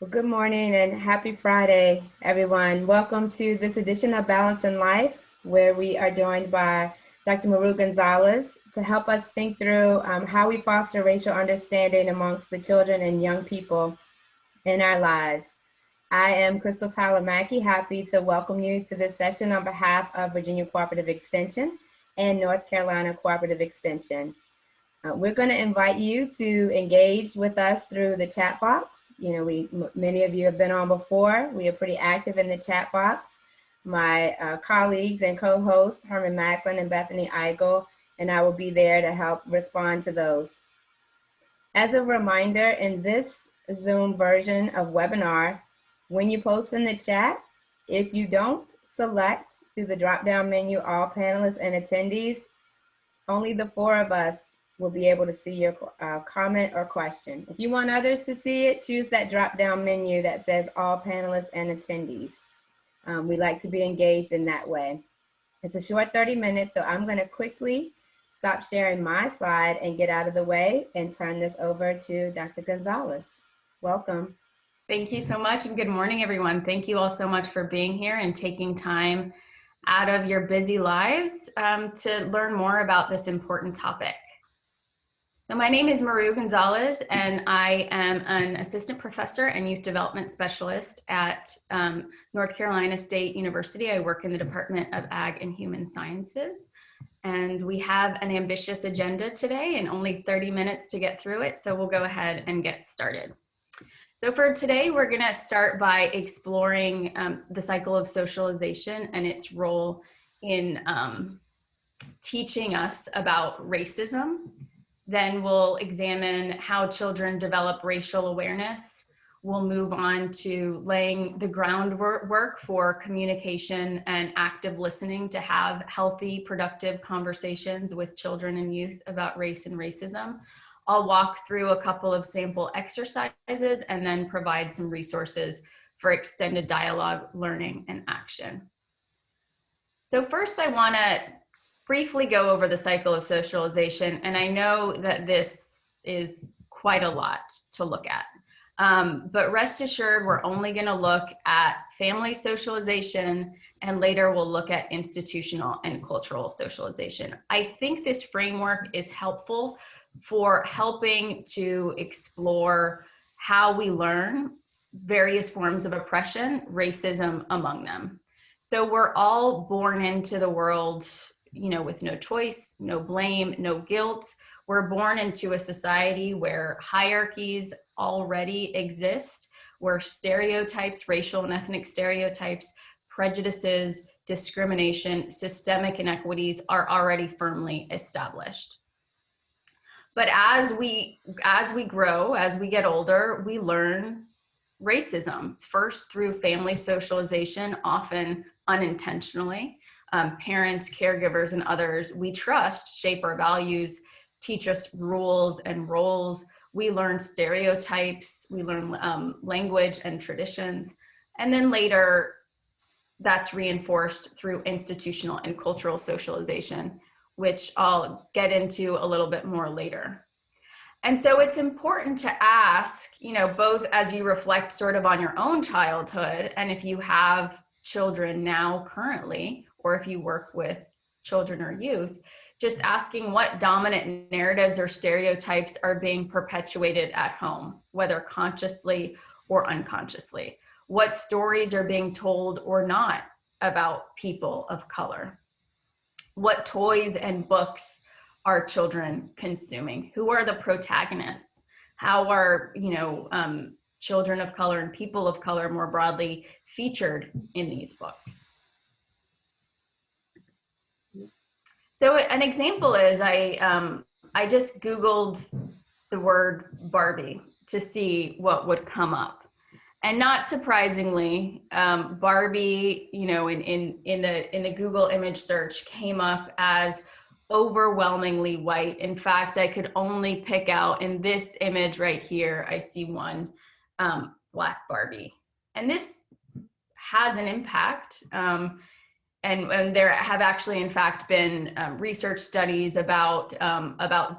Well, good morning and happy Friday, everyone. Welcome to this edition of Balance in Life, where we are joined by Dr. Maru Gonzalez to help us think through how we foster racial understanding amongst the children and young people in our lives. I am Crystal Tyler Mackey, happy to welcome you to this session on behalf of Virginia Cooperative Extension and North Carolina Cooperative Extension. We're going to invite you to engage with us through the chat box. Many of you have been on before. We are pretty active in the chat box. My colleagues and co-hosts, Herman Macklin and Bethany Eigel, and I will be there to help respond to those. As a reminder, in this Zoom version of webinar, when you post in the chat, if you don't select through the drop-down menu all panelists and attendees, only the four of us will be able to see your comment or question. If you want others to see it, choose that drop-down menu that says all panelists and attendees. We like to be engaged in that way. It's a short 30 minutes, so I'm gonna quickly stop sharing my slide and get out of the way and turn this over to Dr. Gonzalez. Welcome. Thank you so much, and good morning, everyone. Thank you all so much for being here and taking time out of your busy lives to learn more about this important topic. So my name is Maru Gonzalez, and I am an assistant professor and youth development specialist at North Carolina State University. I work in the Department of Ag and Human Sciences, and we have an ambitious agenda today and only 30 minutes to get through it, so we'll go ahead and get started. So for today, we're going to start by exploring the cycle of socialization and its role in teaching us about racism. Then we'll examine how children develop racial awareness. We'll move on to laying the groundwork for communication and active listening to have healthy, productive conversations with children and youth about race and racism. I'll walk through a couple of sample exercises and then provide some resources for extended dialogue, learning, and action. So first, I want to briefly go over the cycle of socialization, and I know that this is quite a lot to look at. But rest assured, we're only going to look at family socialization, and later we'll look at institutional and cultural socialization. I think this framework is helpful for helping to explore how we learn various forms of oppression, racism among them. So we're all born into the world, with no choice, no blame, no guilt. We're born into a society where hierarchies already exist, where stereotypes, racial and ethnic stereotypes, prejudices, discrimination, systemic inequities are already firmly established. But as we grow, as we get older, we learn racism, first through family socialization, often unintentionally. Parents, caregivers, and others we trust shape our values, teach us rules and roles. We learn stereotypes, we learn language and traditions, and then later that's reinforced through institutional and cultural socialization, which I'll get into a little bit more later. And so it's important to ask, both as you reflect sort of on your own childhood, and if you have children now currently, or if you work with children or youth, just asking what dominant narratives or stereotypes are being perpetuated at home, whether consciously or unconsciously. What stories are being told or not about people of color? What toys and books are children consuming? Who are the protagonists? How are, children of color and people of color more broadly featured in these books? So an example is I just Googled the word Barbie to see what would come up. And not surprisingly, Barbie, in the Google image search came up as overwhelmingly white. In fact, I could only pick out in this image right here, I see one Black Barbie. And this has an impact. and there have actually, in fact, been research studies about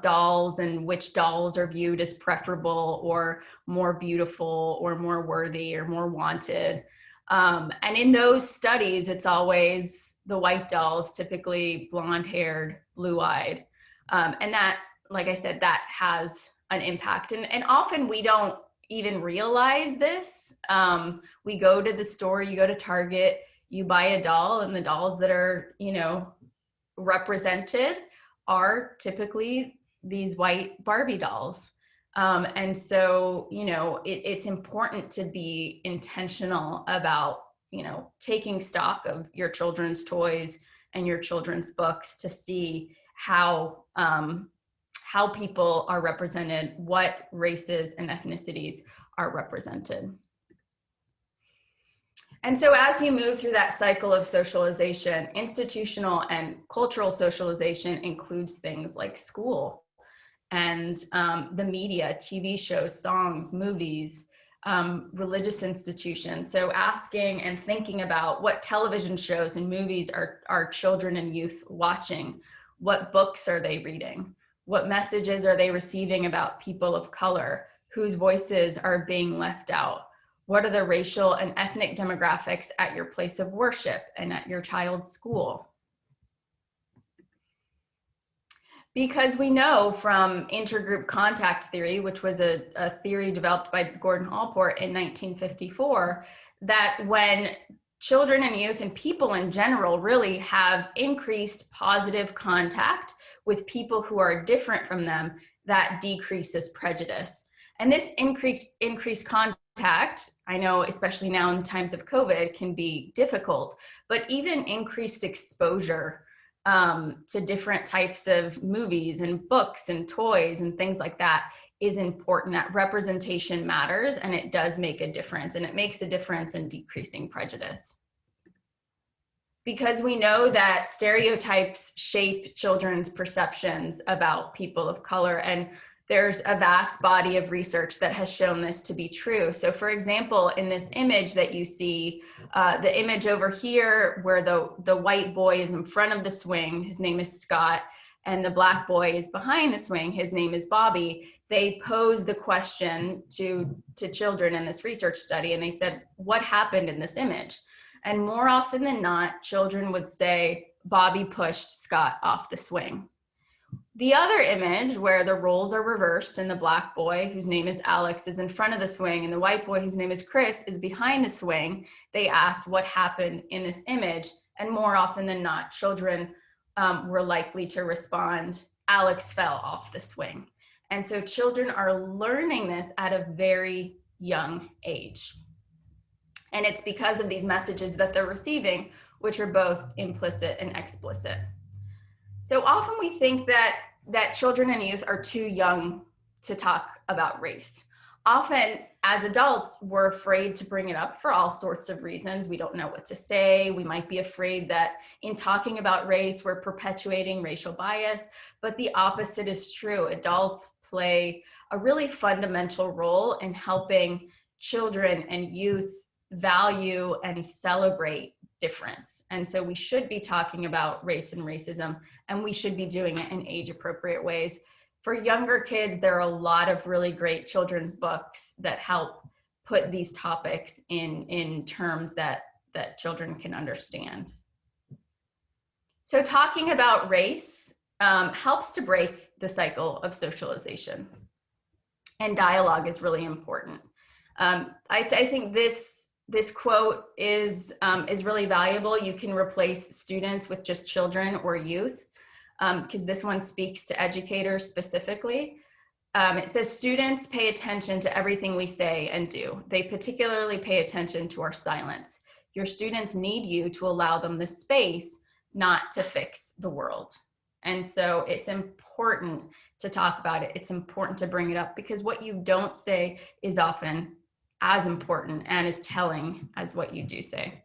dolls and which dolls are viewed as preferable or more beautiful or more worthy or more wanted. And in those studies, it's always the white dolls, typically blonde-haired, blue-eyed. And that, like I said, that has an impact. And often we don't even realize this. We go to the store, you go to Target, you buy a doll, and the dolls that are, you know, represented are typically these white Barbie dolls. And so, you know, it's important to be intentional about, you know, taking stock of your children's toys and your children's books to see how people are represented, what races and ethnicities are represented. And so as you move through that cycle of socialization, institutional and cultural socialization includes things like school and the media, TV shows, songs, movies, religious institutions. So asking and thinking about what television shows and movies are children and youth watching, what books are they reading, what messages are they receiving about people of color, whose voices are being left out. What are the racial and ethnic demographics at your place of worship and at your child's school? Because we know from intergroup contact theory, which was a theory developed by Gordon Allport in 1954, that when children and youth and people in general really have increased positive contact with people who are different from them, that decreases prejudice. And this increased contact, I know especially now in the times of COVID, can be difficult, but even increased exposure to different types of movies and books and toys and things like that is important. That representation matters, and it does make a difference, and it makes a difference in decreasing prejudice. Because we know that stereotypes shape children's perceptions about people of color, and there's a vast body of research that has shown this to be true. So for example, in this image that you see, the image over here where the white boy is in front of the swing, his name is Scott, and the black boy is behind the swing, his name is Bobby. They posed the question to children in this research study, and they said, what happened in this image? And more often than not, children would say, Bobby pushed Scott off the swing. The other image where the roles are reversed and the black boy, whose name is Alex, is in front of the swing, and the white boy, whose name is Chris, is behind the swing, they asked what happened in this image. And more often than not, children were likely to respond, Alex fell off the swing. And so children are learning this at a very young age. And it's because of these messages that they're receiving, which are both implicit and explicit. So often we think that children and youth are too young to talk about race. Often as adults, we're afraid to bring it up for all sorts of reasons. We don't know what to say. We might be afraid that in talking about race, we're perpetuating racial bias, but the opposite is true. Adults play a really fundamental role in helping children and youth value and celebrate difference. And so we should be talking about race and racism, and we should be doing it in age-appropriate ways. For younger kids, there are a lot of really great children's books that help put these topics in terms that children can understand. So talking about race helps to break the cycle of socialization, and dialogue is really important. I think this quote is really valuable. You can replace students with just children or youth, because this one speaks to educators specifically. It says, students pay attention to everything we say and do. They particularly pay attention to our silence. Your students need you to allow them the space, not to fix the world. And so it's important to talk about it. It's important to bring it up, because what you don't say is often as important and as telling as what you do say.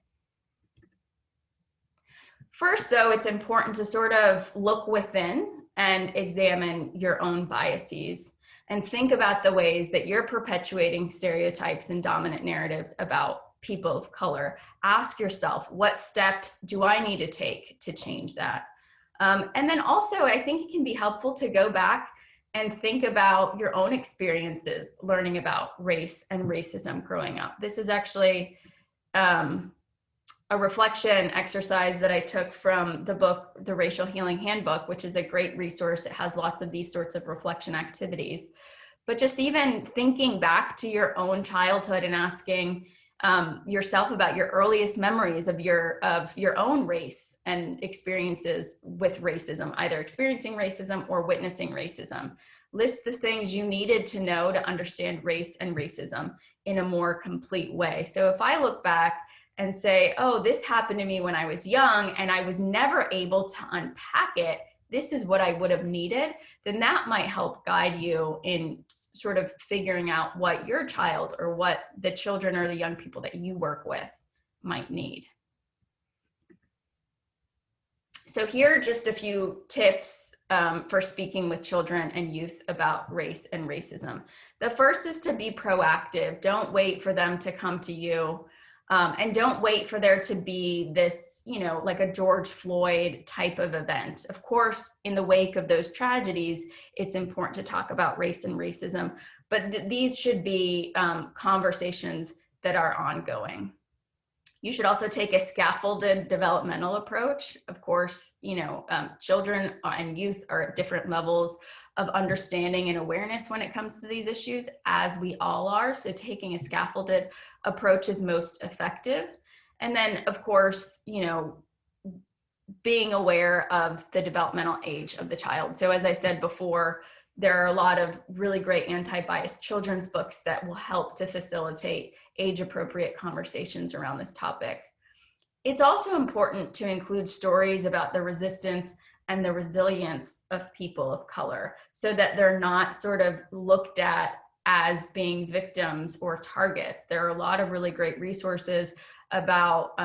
First, though, it's important to sort of look within and examine your own biases and think about the ways that you're perpetuating stereotypes and dominant narratives about people of color. Ask yourself, what steps do I need to take to change that? And then also, I think it can be helpful to go back and think about your own experiences learning about race and racism growing up. This is actually a reflection exercise that I took from the book, The Racial Healing Handbook, which is a great resource. It has lots of these sorts of reflection activities. But just even thinking back to your own childhood and asking yourself about your earliest memories of your own race and experiences with racism, either experiencing racism or witnessing racism. List the things you needed to know to understand race and racism in a more complete way. So if I look back and say, oh, this happened to me when I was young and I was never able to unpack it, this is what I would have needed, then that might help guide you in sort of figuring out what your child or what the children or the young people that you work with might need. So here are just a few tips for speaking with children and youth about race and racism. The first is to be proactive. Don't wait for them to come to you. And don't wait for there to be this, like a George Floyd type of event. Of course, in the wake of those tragedies, it's important to talk about race and racism, but these should be conversations that are ongoing. You should also take a scaffolded developmental approach. Of course, children and youth are at different levels of understanding and awareness when it comes to these issues, as we all are. So taking a scaffolded approach is most effective. And then, of course, being aware of the developmental age of the child. So as I said before, there are a lot of really great anti-bias children's books that will help to facilitate age-appropriate conversations around this topic. It's also important to include stories about the resistance and the resilience of people of color so that they're not sort of looked at as being victims or targets. There are a lot of really great resources about,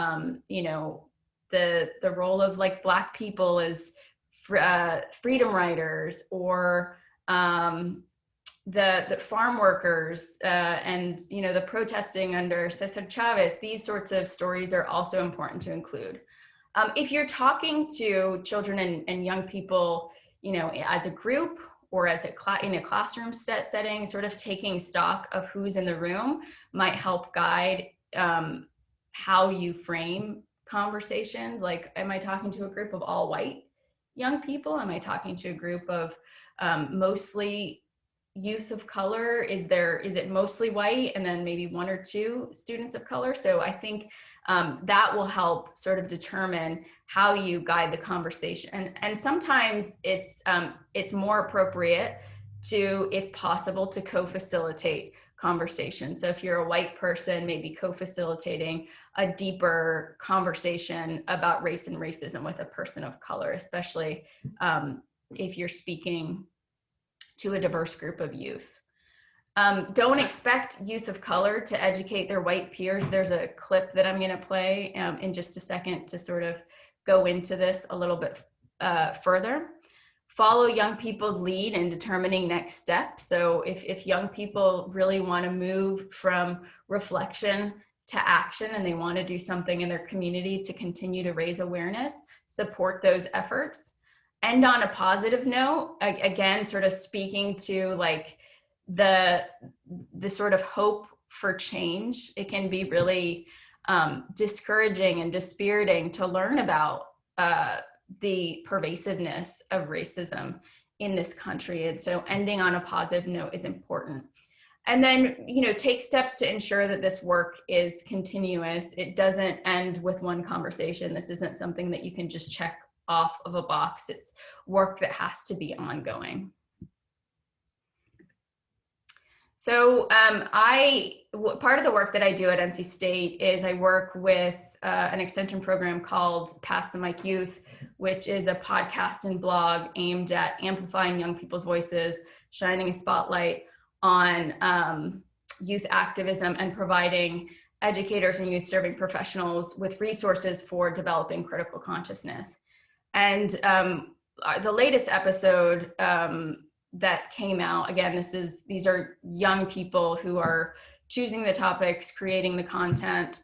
the role of like Black people as freedom riders, or the farm workers and the protesting under Cesar Chavez. These sorts of stories are also important to include. If you're talking to children and young people, as a group or as in a classroom setting, sort of taking stock of who's in the room might help guide how you frame conversations. Like, am I talking to a group of all white young people? Am I talking to a group of mostly youth of color? Is it mostly white and then maybe one or two students of color? So I think that will help sort of determine how you guide the conversation. And sometimes it's more appropriate to, if possible, to co-facilitate conversation. So if you're a white person, maybe co-facilitating a deeper conversation about race and racism with a person of color, especially if you're speaking to a diverse group of youth. Don't expect youth of color to educate their white peers. There's a clip that I'm going to play in just a second to sort of go into this a little bit further. Follow young people's lead in determining next steps. So if young people really want to move from reflection to action and they want to do something in their community to continue to raise awareness, support those efforts. End on a positive note, again, sort of speaking to like the sort of hope for change. It can be really discouraging and dispiriting to learn about the pervasiveness of racism in this country. And so ending on a positive note is important. And then, take steps to ensure that this work is continuous. It doesn't end with one conversation. This isn't something that you can just check off of a box. It's work that has to be ongoing. So part of the work that I do at NC State is I work with an extension program called Pass the Mic Youth, which is a podcast and blog aimed at amplifying young people's voices, shining a spotlight on youth activism, and providing educators and youth serving professionals with resources for developing critical consciousness. And the latest episode that came out, again, these are young people who are choosing the topics, creating the content,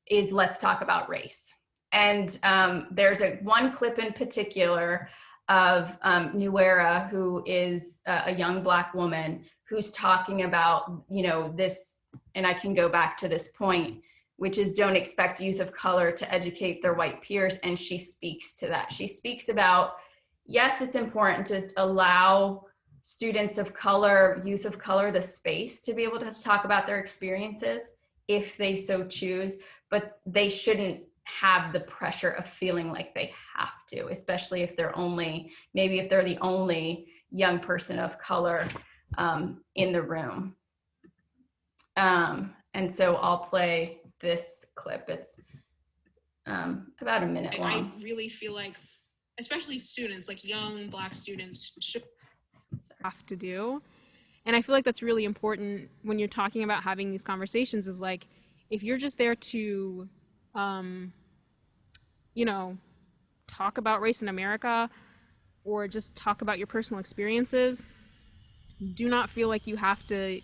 is let's talk about race. And there's one clip in particular of New Era, who is a young Black woman who's talking about, this, and I can go back to this point, which is don't expect youth of color to educate their white peers. And she speaks to that. She speaks about, yes, it's important to allow students of color, youth of color, the space to be able to talk about their experiences if they so choose, but they shouldn't have the pressure of feeling like they have to, especially if they're maybe if they're the only young person of color in the room. And so I'll play this clip. It's about a minute long. I really feel like, especially students, like young Black students, should have to do. And I feel like that's really important when you're talking about having these conversations, is like, if you're just there to, talk about race in America or just talk about your personal experiences, do not feel like you have to,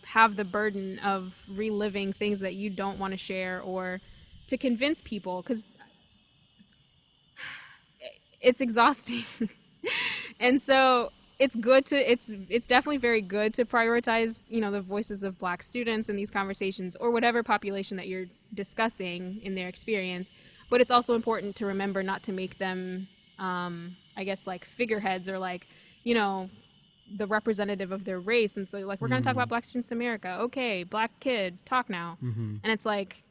have the burden of reliving things that you don't want to share or to convince people, because it's exhausting. And so it's definitely very good to prioritize, the voices of Black students in these conversations, or whatever population that you're discussing in their experience. But it's also important to remember not to make them, like figureheads, or like, the representative of their race. And so like, we're going to talk about Black students in America. Okay, Black kid, talk now. And it's like,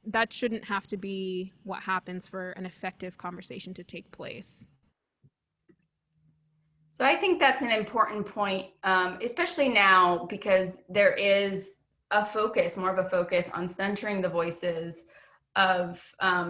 that shouldn't have to be what happens for an effective conversation to take place. So I think that's an important point, especially now, because there is more of a focus on centering the voices of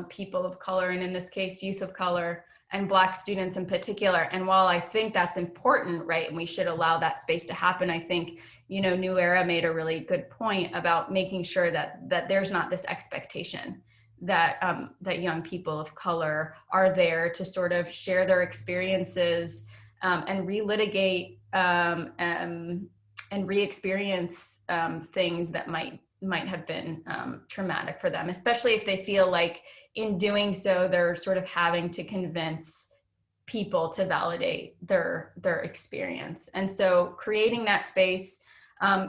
people of color, and in this case, youth of color and Black students in particular. And while I think that's important, right, and we should allow that space to happen, I think, New Era made a really good point about making sure that there's not this expectation that that young people of color are there to sort of share their experiences and relitigate and re-experience things that might have been traumatic for them, especially if they feel like in doing so, they're sort of having to convince people to validate their experience. And so creating that space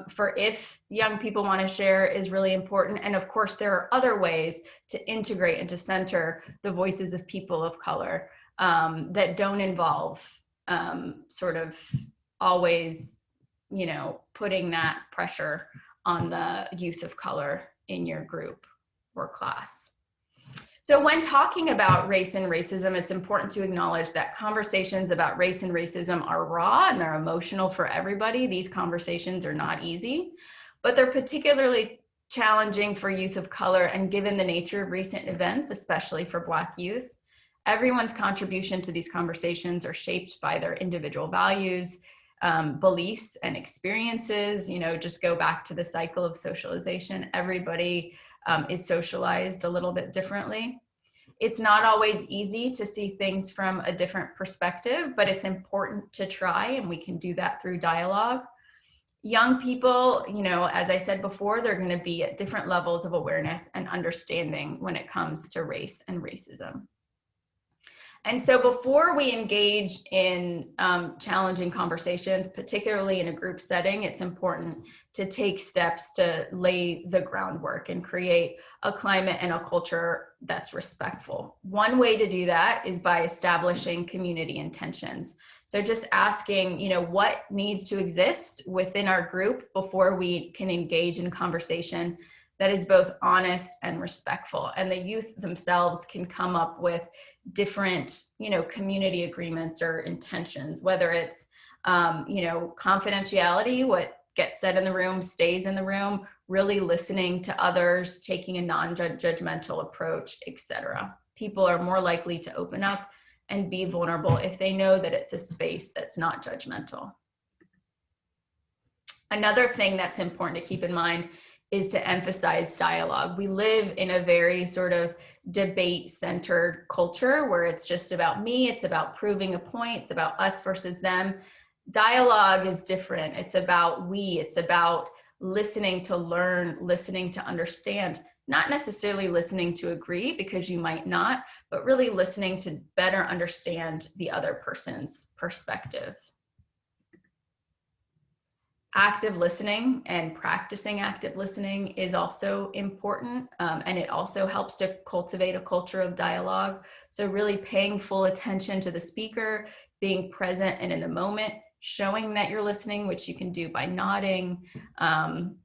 for if young people want to share is really important. And of course, there are other ways to integrate and to center the voices of people of color that don't involve sort of always, putting that pressure on the youth of color in your group or class. So when talking about race and racism, it's important to acknowledge that conversations about race and racism are raw and they're emotional for everybody. These conversations are not easy, but they're particularly challenging for youth of color, and given the nature of recent events, especially for Black youth, everyone's contribution to these conversations are shaped by their individual values, beliefs, and experiences. Just go back to the cycle of socialization. Everybody is socialized a little bit differently. It's not always easy to see things from a different perspective, but it's important to try, and we can do that through dialogue. Young people, as I said before, they're going to be at different levels of awareness and understanding when it comes to race and racism. And so before we engage in challenging conversations, particularly in a group setting, it's important to take steps to lay the groundwork and create a climate and a culture that's respectful. One way to do that is by establishing community intentions. So just asking, what needs to exist within our group before we can engage in conversation that is both honest and respectful. And the youth themselves can come up with different, community agreements or intentions, whether it's, confidentiality, what gets said in the room stays in the room, really listening to others, taking a non-judgmental approach, etc. People are more likely to open up and be vulnerable if they know that it's a space that's not judgmental. Another thing that's important to keep in mind is to emphasize dialogue. We live in a very sort of debate-centered culture where it's just about me, it's about proving a point, it's about us versus them. Dialogue is different. It's about we, it's about listening to learn, listening to understand, not necessarily listening to agree, because you might not, but really listening to better understand the other person's perspective. Active listening and practicing active listening is also important, and it also helps to cultivate a culture of dialogue. So really paying full attention to the speaker, being present and in the moment, showing that you're listening, which you can do by nodding,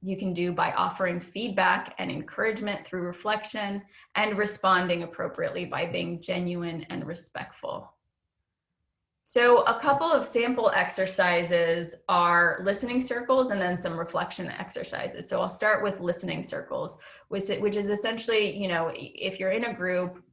you can do by offering feedback and encouragement through reflection, and responding appropriately by being genuine and respectful. So a couple of sample exercises are listening circles and then some reflection exercises. So I'll start with listening circles, which is essentially, you know, if you're in a group,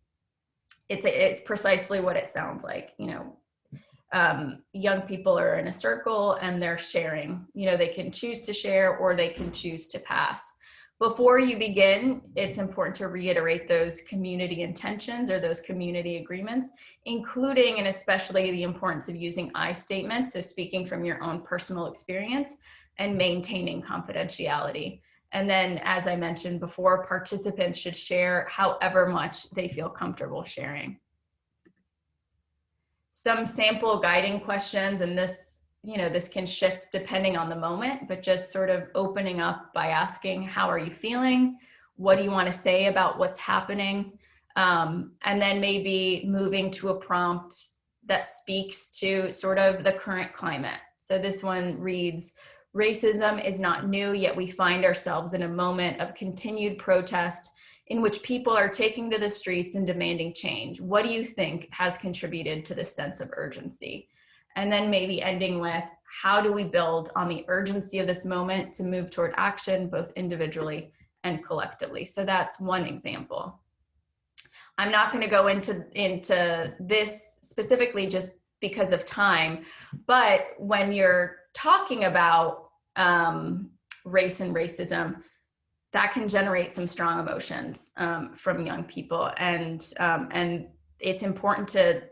it's precisely what it sounds like. You know, young people are in a circle and they're sharing. You know, they can choose to share or they can choose to pass. Before you begin, it's important to reiterate those community intentions or those community agreements, including and especially the importance of using I statements, so speaking from your own personal experience, and maintaining confidentiality. And then, as I mentioned before, participants should share however much they feel comfortable sharing. Some sample guiding questions, and this, you know, this can shift depending on the moment, but just sort of opening up by asking, how are you feeling? What do you want to say about what's happening? And then maybe moving to a prompt that speaks to sort of the current climate. So this one reads, racism is not new, yet we find ourselves in a moment of continued protest in which people are taking to the streets and demanding change. What do you think has contributed to this sense of urgency? And then maybe ending with, how do we build on the urgency of this moment to move toward action, both individually and collectively? So that's one example. I'm not going to go into this specifically just because of time, but when you're talking about race and racism, that can generate some strong emotions from young people, and it's important to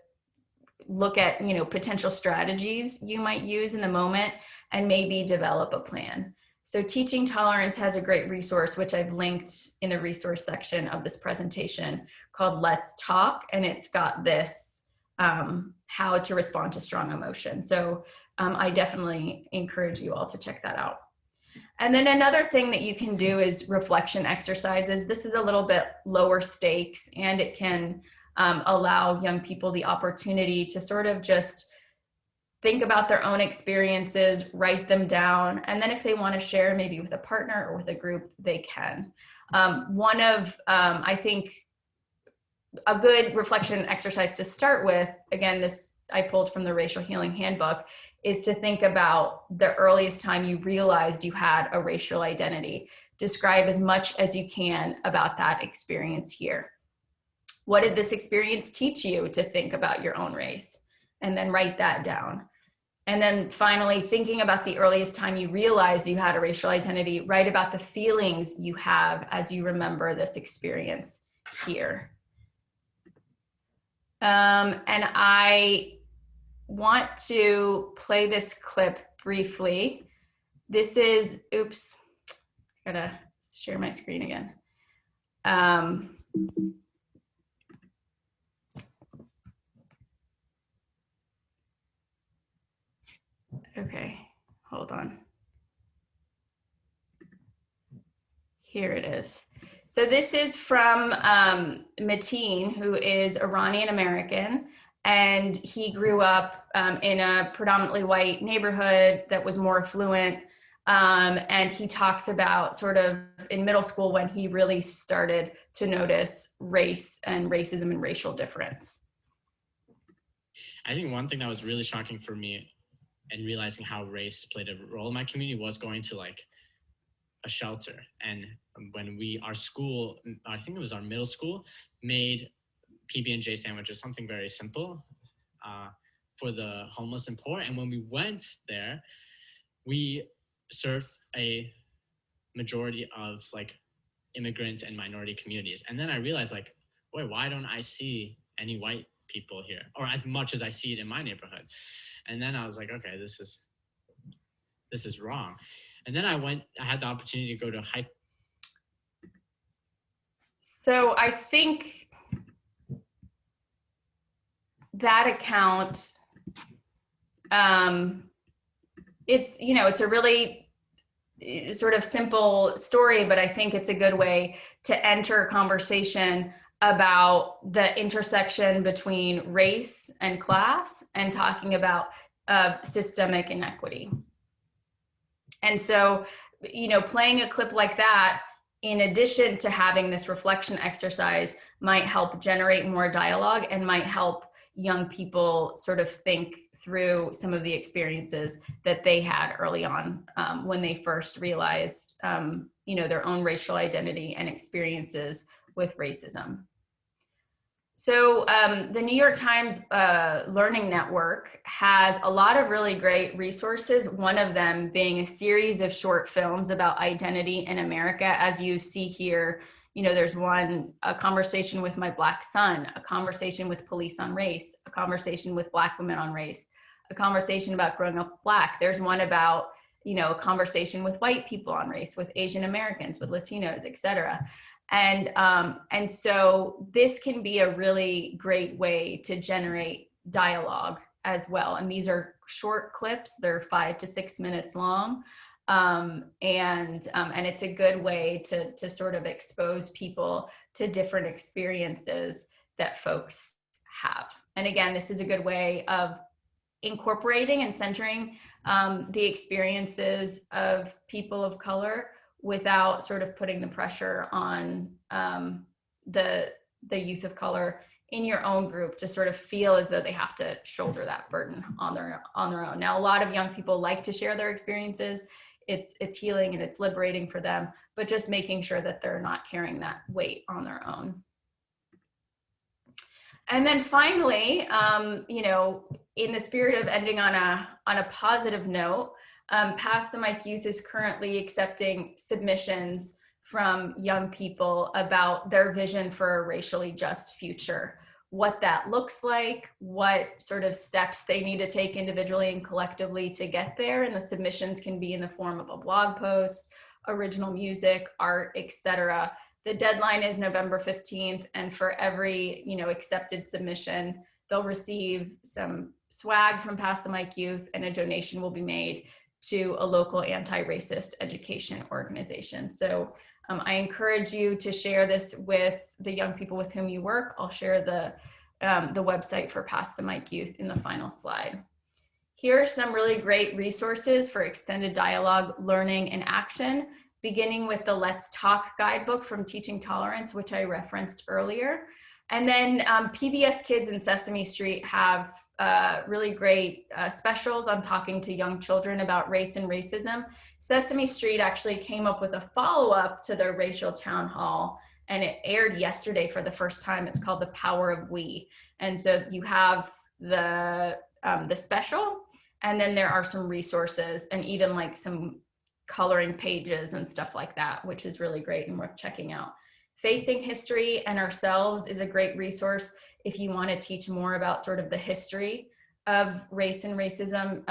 look at, you know, potential strategies you might use in the moment and maybe develop a plan. So Teaching Tolerance has a great resource, which I've linked in the resource section of this presentation, called Let's Talk, and it's got this how to respond to strong emotion. So I definitely encourage you all to check that out. And then another thing that you can do is reflection exercises. This is a little bit lower stakes, and it can allow young people the opportunity to sort of just think about their own experiences, write them down, and then if they want to share maybe with a partner or with a group, they can. One of, I think, a good reflection exercise to start with, again, this I pulled from the Racial Healing Handbook, is to think about the earliest time you realized you had a racial identity. Describe as much as you can about that experience here. What did this experience teach you to think about your own race? And then write that down. And then finally, thinking about the earliest time you realized you had a racial identity, write about the feelings you have as you remember this experience here. And I want to play this clip briefly. This is, oops, I gotta share my screen again. Okay, hold on. Here it is. So this is from Mateen, who is Iranian American, and he grew up in a predominantly white neighborhood that was more affluent. And he talks about sort of in middle school when he really started to notice race and racism and racial difference. I think one thing that was really shocking for me and realizing how race played a role in my community was going to like a shelter. And when our school, I think it was our middle school, made PB&J sandwiches, something very simple for the homeless and poor. And when we went there, we served a majority of like immigrant and minority communities. And then I realized like, boy, why don't I see any white people here, or as much as I see it in my neighborhood? And then I was like, okay, this is wrong. And then I had the opportunity to go to high. So I think that account, it's, you know, it's a really sort of simple story, but I think it's a good way to enter a conversation about the intersection between race and class and talking about systemic inequity. And so, you know, playing a clip like that, in addition to having this reflection exercise, might help generate more dialogue and might help young people sort of think through some of the experiences that they had early on when they first realized, you know, their own racial identity and experiences with racism. So the New York Times Learning Network has a lot of really great resources, one of them being a series of short films about identity in America. As you see here, you know, there's one, a conversation with my Black son, a conversation with police on race, a conversation with Black women on race, a conversation about growing up Black. There's one about, you know, a conversation with white people on race, with Asian Americans, with Latinos, et cetera. And so this can be a really great way to generate dialogue as well. And these are short clips, they're 5 to 6 minutes long. And it's a good way to sort of expose people to different experiences that folks have. And again, this is a good way of incorporating and centering the experiences of people of color without sort of putting the pressure on the youth of color in your own group to sort of feel as though they have to shoulder that burden on their own. Now, a lot of young people like to share their experiences. It's healing and it's liberating for them, but just making sure that they're not carrying that weight on their own. And then finally, you know, in the spirit of ending on a positive note, Pass the Mic Youth is currently accepting submissions from young people about their vision for a racially just future, what that looks like, what sort of steps they need to take individually and collectively to get there. And the submissions can be in the form of a blog post, original music, art, etc. The deadline is November 15th, and for every, you know, accepted submission, they'll receive some swag from Pass the Mic Youth, and a donation will be made to a local anti-racist education organization. So I encourage you to share this with the young people with whom you work. I'll share the website for Pass the Mic Youth in the final slide. Here are some really great resources for extended dialogue, learning, and action, beginning with the Let's Talk guidebook from Teaching Tolerance, which I referenced earlier. And then PBS Kids and Sesame Street have really great specials on talking to young children about race and racism. Sesame Street actually came up with a follow-up to their racial town hall, and it aired yesterday for the first time. It's called The Power of We. And so you have the special, and then there are some resources and even like some coloring pages and stuff like that, which is really great and worth checking out. Facing History and Ourselves is a great resource if you want to teach more about sort of the history of race and racism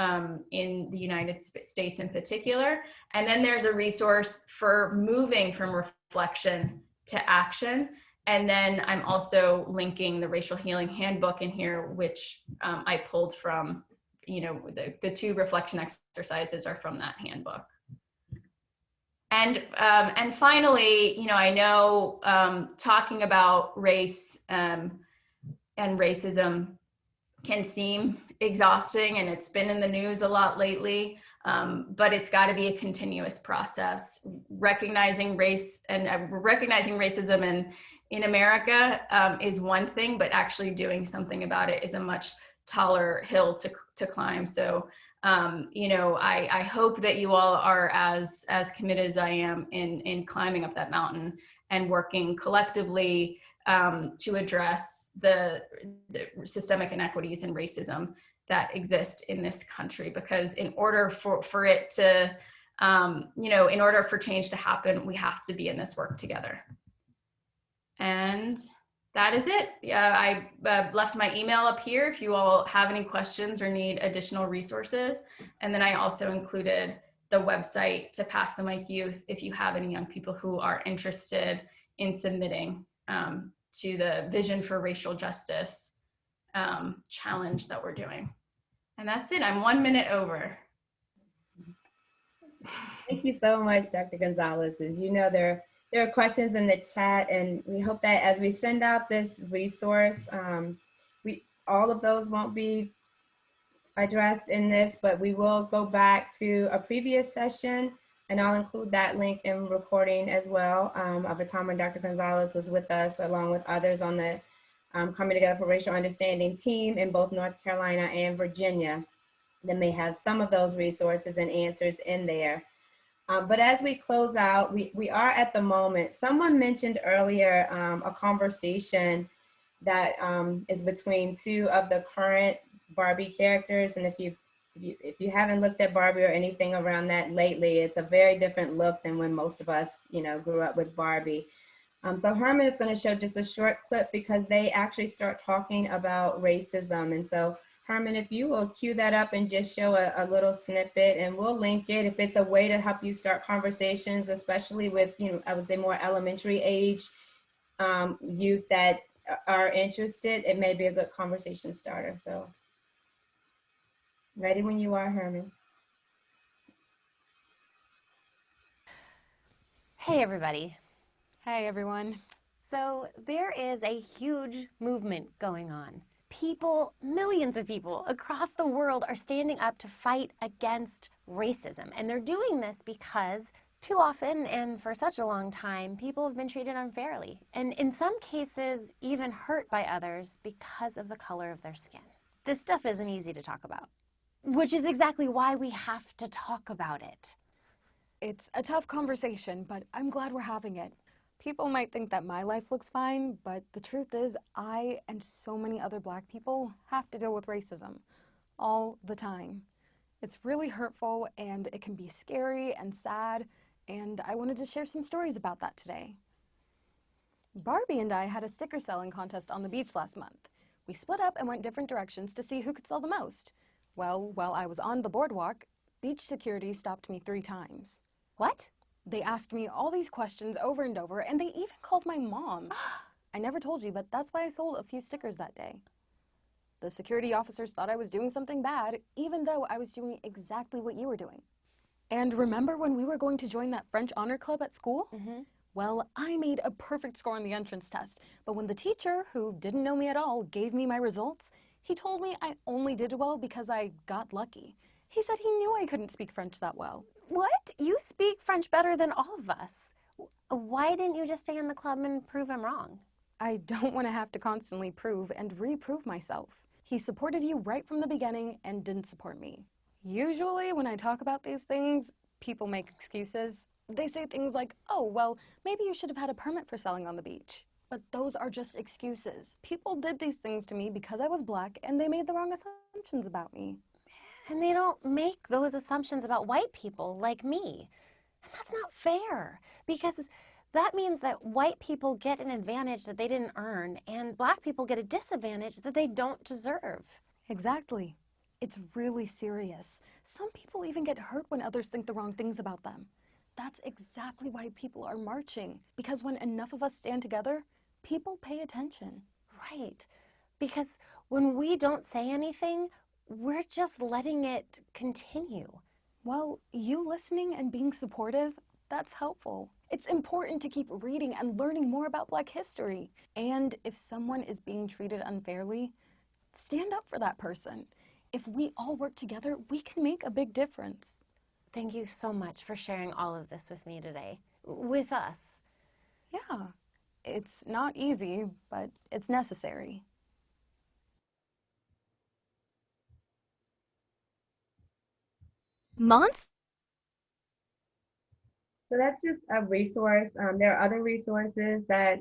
in the United States in particular. And then there's a resource for moving from reflection to action. And then I'm also linking the Racial Healing Handbook in here, which I pulled from, you know, the 2 reflection exercises are from that handbook. And finally, you know, I know talking about race and racism can seem exhausting, and it's been in the news a lot lately, but it's got to be a continuous process. Recognizing race and recognizing racism in America is one thing, but actually doing something about it is a much taller hill to climb. So you know, I hope that you all are as committed as I am in climbing up that mountain and working collectively to address the systemic inequities and racism that exist in this country. Because in order for it to, you know, in order for change to happen, we have to be in this work together. And that is it. I left my email up here if you all have any questions or need additional resources. And then I also included the website to Pass the Mic Youth if you have any young people who are interested in submitting to the Vision for Racial Justice challenge that we're doing. And that's it. I'm 1 minute over. Thank you so much, Dr. Gonzalez. As you know, there are questions in the chat, and we hope that as we send out this resource, all of those won't be addressed in this, but we will go back to a previous session, and I'll include that link in recording as well of a time when Dr. Gonzalez was with us, along with others on the Coming Together for Racial Understanding team in both North Carolina and Virginia. That may have some of those resources and answers in there. But as we close out, we are at the moment. Someone mentioned earlier a conversation that is between two of the current Barbie characters. And if you haven't looked at Barbie or anything around that lately, it's a very different look than when most of us, grew up with Barbie. So Herman is going to show just a short clip because they actually start talking about racism. And so Herman, if you will cue that up and just show a little snippet, and we'll link it if it's a way to help you start conversations, especially with, I would say more elementary age youth that are interested. It may be a good conversation starter. So ready when you are, Herman. Hey, everybody. Hi, everyone. So there is a huge movement going on. People, millions of people across the world are standing up to fight against racism. And they're doing this because too often and for such a long time, people have been treated unfairly. And in some cases, even hurt by others because of the color of their skin. This stuff isn't easy to talk about, which is exactly why we have to talk about it. It's a tough conversation, but I'm glad we're having it. People might think that my life looks fine, but the truth is I and so many other Black people have to deal with racism all the time. It's really hurtful and it can be scary and sad, and I wanted to share some stories about that today. Barbie and I had a sticker selling contest on the beach last month. We split up and went different directions to see who could sell the most. Well, while I was on the boardwalk, beach security stopped me 3 times. What? They asked me all these questions over and over, and they even called my mom. I never told you, but that's why I sold a few stickers that day. The security officers thought I was doing something bad, even though I was doing exactly what you were doing. And remember when we were going to join that French honor club at school? Mm-hmm. Well, I made a perfect score on the entrance test, but when the teacher, who didn't know me at all, gave me my results, he told me I only did well because I got lucky. He said he knew I couldn't speak French that well. What? You speak French better than all of us. Why didn't you just stay in the club and prove him wrong? I don't want to have to constantly prove and reprove myself. He supported you right from the beginning and didn't support me. Usually when I talk about these things, people make excuses. They say things like, oh, well, maybe you should have had a permit for selling on the beach. But those are just excuses. People did these things to me because I was Black, and they made the wrong assumptions about me. And they don't make those assumptions about white people like me. And that's not fair, because that means that white people get an advantage that they didn't earn, and Black people get a disadvantage that they don't deserve. Exactly. It's really serious. Some people even get hurt when others think the wrong things about them. That's exactly why people are marching, because when enough of us stand together, people pay attention. Right, because when we don't say anything, we're just letting it continue. Well, you listening and being supportive, that's helpful. It's important to keep reading and learning more about Black history. And if someone is being treated unfairly, stand up for that person. If we all work together, we can make a big difference. Thank you so much for sharing all of this with me today, with us. Yeah, it's not easy, but it's necessary. So that's just a resource. There are other resources that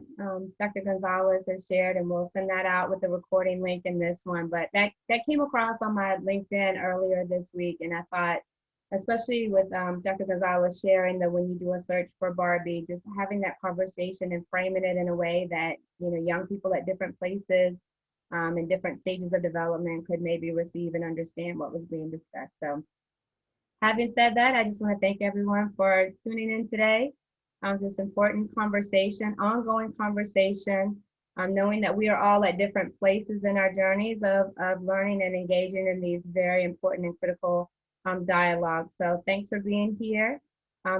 Dr. Gonzalez has shared, and we'll send that out with the recording link in this one. But that came across on my LinkedIn earlier this week, and I thought, especially with Dr. Gonzalez sharing that when you do a search for Barbie, just having that conversation and framing it in a way that young people at different places in different stages of development could maybe receive and understand what was being discussed. So Having said that, I just want to thank everyone for tuning in today on this important conversation, ongoing conversation, knowing that we are all at different places in our journeys of learning and engaging in these very important and critical dialogues. So thanks for being here.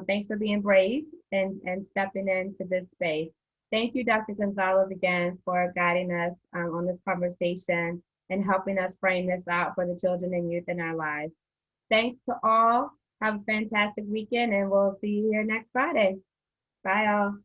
Thanks for being brave and stepping into this space. Thank you, Dr. Gonzalez, again, for guiding us on this conversation and helping us frame this out for the children and youth in our lives. Thanks to all. Have a fantastic weekend, and we'll see you here next Friday. Bye, all.